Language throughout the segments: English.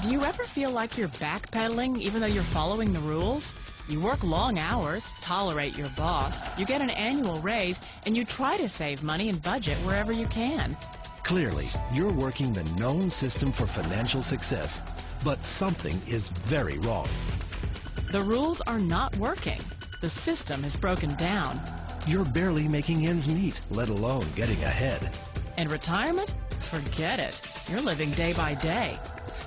Do you ever feel like you're backpedaling even though you're following the rules? You work long hours, tolerate your boss, you get an annual raise, and you try to save money and budget wherever you can. Clearly, you're working the known system for financial success, but something is very wrong. The rules are not working. The system is broken down. You're barely making ends meet, let alone getting ahead. And retirement? Forget it. You're living day by day.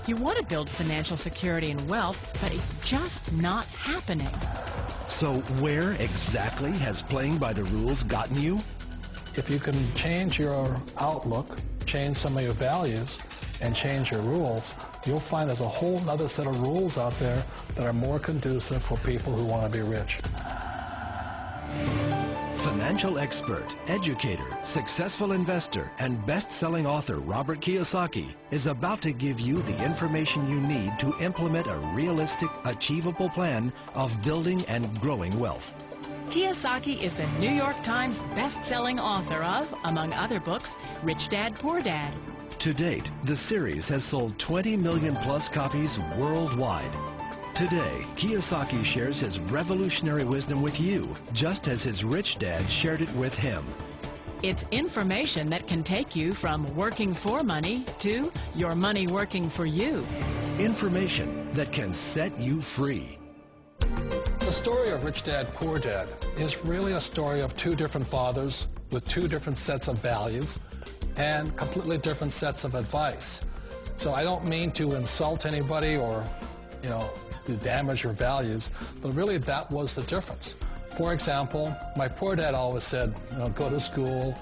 You want to build financial security and wealth, but it's just not happening. So where exactly has playing by the rules gotten you? If you can change your outlook, change some of your values, and change your rules, you'll find there's a whole other set of rules out there that are more conducive for people who want to be rich. Financial expert, educator, successful investor, and best-selling author Robert Kiyosaki is about to give you the information you need to implement a realistic, achievable plan of building and growing wealth. Kiyosaki is the New York Times best-selling author of, among other books, Rich Dad, Poor Dad. To date, the series has sold 20 million plus copies worldwide. Today, Kiyosaki shares his revolutionary wisdom with you, just as his rich dad shared it with him. It's information that can take you from working for money to your money working for you. Information that can set you free. The story of Rich Dad, Poor Dad is really a story of two different fathers with two different sets of values and completely different sets of advice. So I don't mean to insult anybody or, to damage your values, but really that was the difference. For example, my poor dad always said, go to school,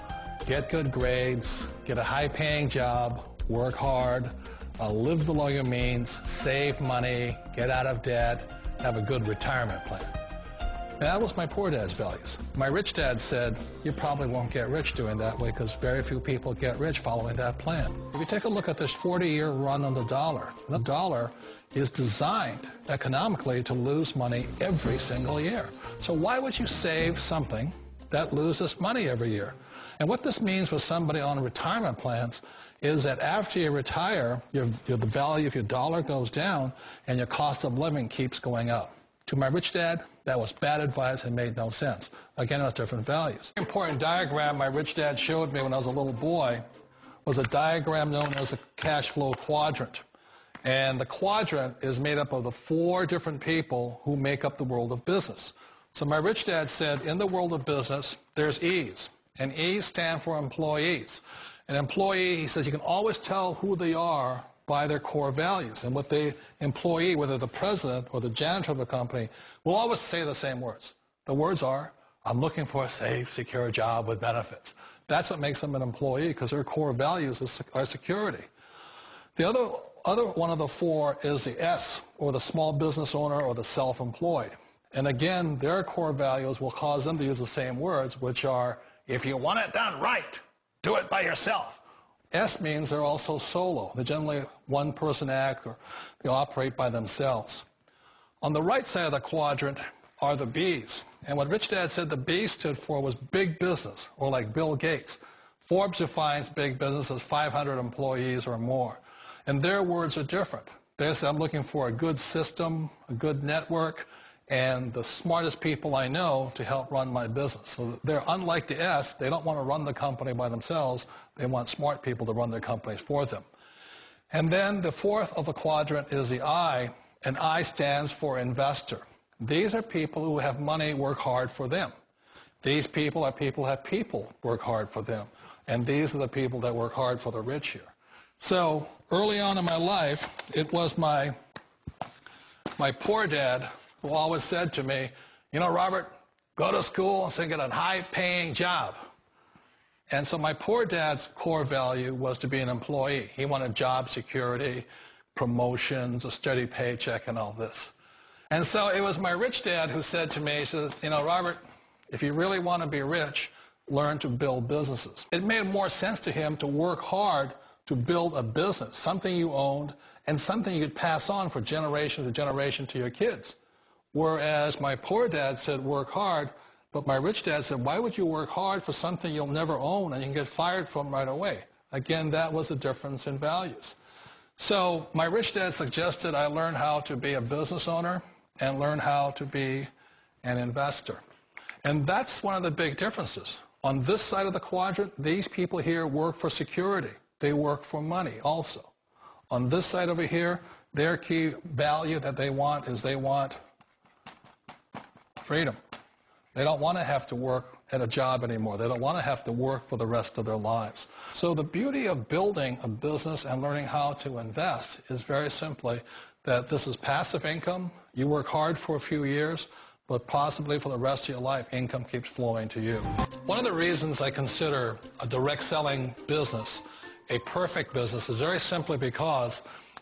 get good grades, get a high-paying job, work hard, live below your means, save money, get out of debt, have a good retirement plan. That was my poor dad's values. My rich dad said, you probably won't get rich doing that way because very few people get rich following that plan. If you take a look at this 40-year run on the dollar is designed economically to lose money every single year. So why would you save something that loses money every year? And what this means for somebody on retirement plans is that after you retire, the value of your dollar goes down and your cost of living keeps going up. To my rich dad, that was bad advice and made no sense. Again, it was different values. An important diagram my rich dad showed me when I was a little boy was a diagram known as a cash flow quadrant. And the quadrant is made up of the four different people who make up the world of business. So my rich dad said, in the world of business, there's E's. And E's stand for employees. An employee, he says, you can always tell who they are by their core values. And what the employee, whether the president or the janitor of the company, will always say the same words. The words are, I'm looking for a safe, secure job with benefits. That's what makes them an employee, because their core values are security. The other one of the four is the S, or the small business owner or the self-employed. And again, their core values will cause them to use the same words, which are, if you want it done right, do it by yourself. S means they're also solo. They're generally one-person act, or they operate by themselves. On the right side of the quadrant are the B's. And what Rich Dad said the B stood for was big business, or like Bill Gates. Forbes defines big business as 500 employees or more. And their words are different. They say, I'm looking for a good system, a good network, and the smartest people I know to help run my business. So they're unlike the S. They don't want to run the company by themselves. They want smart people to run their companies for them. And then the fourth of the quadrant is the I, and I stands for investor. These are people who have money work hard for them. These people are people who have people work hard for them. And these are the people that work hard for the rich here. So early on in my life, it was my poor dad who always said to me, Robert, go to school and get a high-paying job. And so my poor dad's core value was to be an employee. He wanted job security, promotions, a steady paycheck, and all this. And so it was my rich dad who said to me, he says, Robert, if you really want to be rich, learn to build businesses. It made more sense to him to work hard to build a business, something you owned, and something you could pass on for generation to generation to your kids. Whereas my poor dad said work hard, but my rich dad said, why would you work hard for something you'll never own and you can get fired from right away? Again, that was the difference in values. So my rich dad suggested I learn how to be a business owner and learn how to be an investor. And that's one of the big differences. On this side of the quadrant, these people here work for security. They work for money also. On this side over here, their key value that they want is they want freedom. They don't want to have to work at a job anymore. They don't want to have to work for the rest of their lives. So the beauty of building a business and learning how to invest is very simply that this is passive income. You work hard for a few years, but possibly for the rest of your life, income keeps flowing to you. One of the reasons I consider a direct selling business a perfect business is very simply because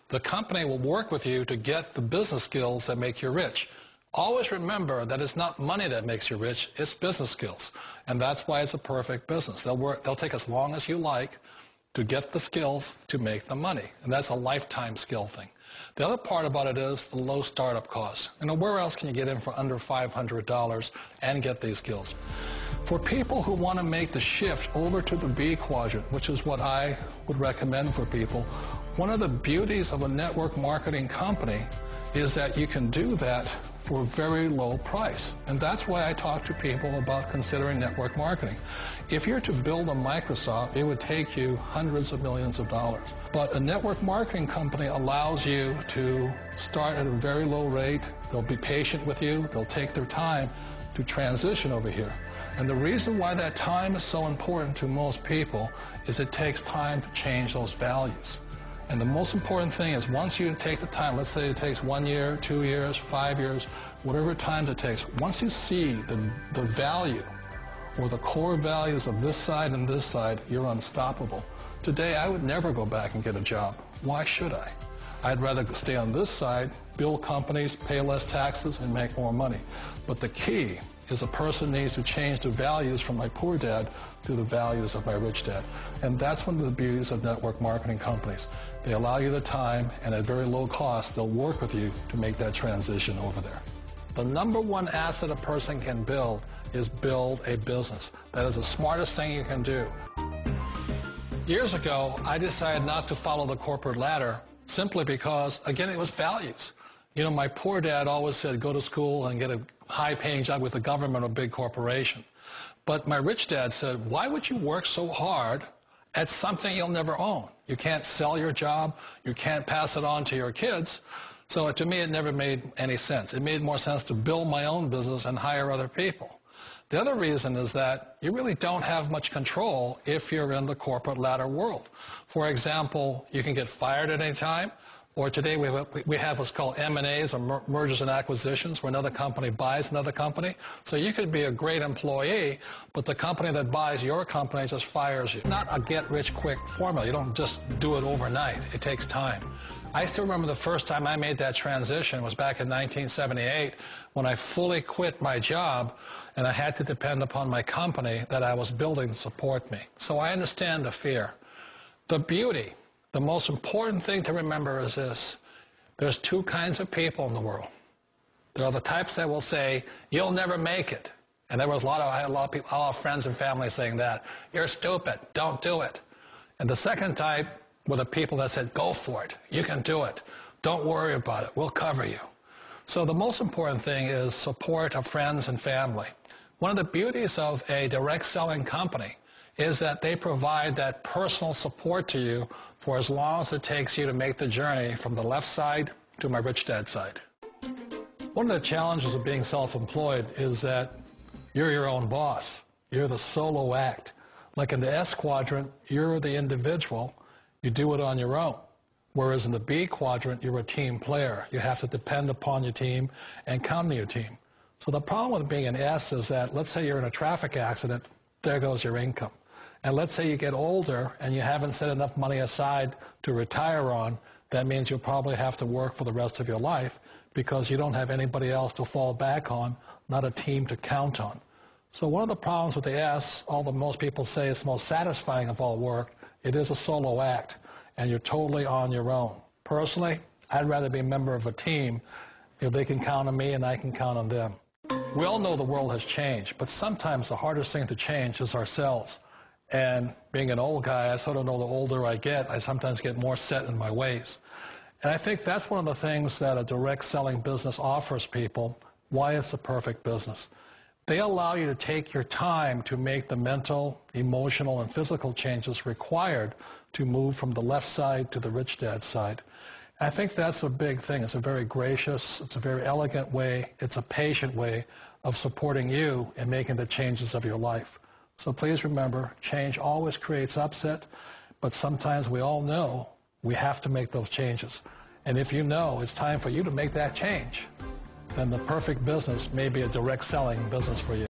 the company will work with you to get the business skills that make you rich. Always remember that it's not money that makes you rich, it's business skills. And that's why it's a perfect business. They'll take as long as you like to get the skills to make the money. And that's a lifetime skill thing. The other part about it is the low startup cost. Where else can you get in for under $500 and get these skills? For people who want to make the shift over to the B quadrant, which is what I would recommend for people, one of the beauties of a network marketing company is that you can do that for a very low price. And that's why I talk to people about considering network marketing. If you're to build a Microsoft, it would take you hundreds of millions of dollars. But a network marketing company allows you to start at a very low rate. They'll be patient with you. They'll take their time to transition over here. And the reason why that time is so important to most people is it takes time to change those values. And the most important thing is once you take the time, let's say it takes 1 year, 2 years, 5 years, whatever time it takes, once you see the value or the core values of this side and this side, you're unstoppable. Today, I would never go back and get a job. Why should I? I'd rather stay on this side, build companies, pay less taxes, and make more money. But the key is a person needs to change the values from my poor dad to the values of my rich dad. And that's one of the beauties of network marketing companies. They allow you the time, and at very low cost, they'll work with you to make that transition over there. The number one asset a person can build is build a business. That is the smartest thing you can do. Years ago, I decided not to follow the corporate ladder simply because, again, it was values. My poor dad always said, go to school and get a high-paying job with the government or big corporation. But my rich dad said, why would you work so hard at something you'll never own? You can't sell your job. You can't pass it on to your kids. So to me, it never made any sense. It made more sense to build my own business and hire other people. The other reason is that you really don't have much control if you're in the corporate ladder world. For example, you can get fired at any time. Or today we have what's called M&As, or mergers and acquisitions, where another company buys another company. So you could be a great employee, but the company that buys your company just fires you. Not a get-rich-quick formula. You don't just do it overnight. It takes time. I still remember the first time I made that transition was back in 1978 when I fully quit my job and I had to depend upon my company that I was building to support me. So I understand the fear. The beauty. The most important thing to remember is this. There's two kinds of people in the world. There are the types that will say, you'll never make it. And I had a lot of people, all our friends and family saying that. You're stupid. Don't do it. And the second type were the people that said, go for it. You can do it. Don't worry about it. We'll cover you. So the most important thing is support of friends and family. One of the beauties of a direct selling company is that they provide that personal support to you for as long as it takes you to make the journey from the left side to my rich dad side. One of the challenges of being self-employed is that you're your own boss. You're the solo act. Like in the S quadrant, you're the individual. You do it on your own. Whereas in the B quadrant, you're a team player. You have to depend upon your team and count on your team. So the problem with being an S is that, let's say you're in a traffic accident, there goes your income. And let's say you get older and you haven't set enough money aside to retire on, that means you'll probably have to work for the rest of your life because you don't have anybody else to fall back on, not a team to count on. So one of the problems with the S, although most people say it's the most satisfying of all work, it is a solo act, and you're totally on your own. Personally, I'd rather be a member of a team if they can count on me and I can count on them. We all know the world has changed, but sometimes the hardest thing to change is ourselves. And being an old guy, I sort of know the older I get, I sometimes get more set in my ways. And I think that's one of the things that a direct selling business offers people, why it's the perfect business. They allow you to take your time to make the mental, emotional, and physical changes required to move from the left side to the rich dad side. I think that's a big thing. It's a very gracious, it's a very elegant way, it's a patient way of supporting you in making the changes of your life. So please remember, change always creates upset, but sometimes we all know we have to make those changes. And if you know it's time for you to make that change, then the perfect business may be a direct selling business for you.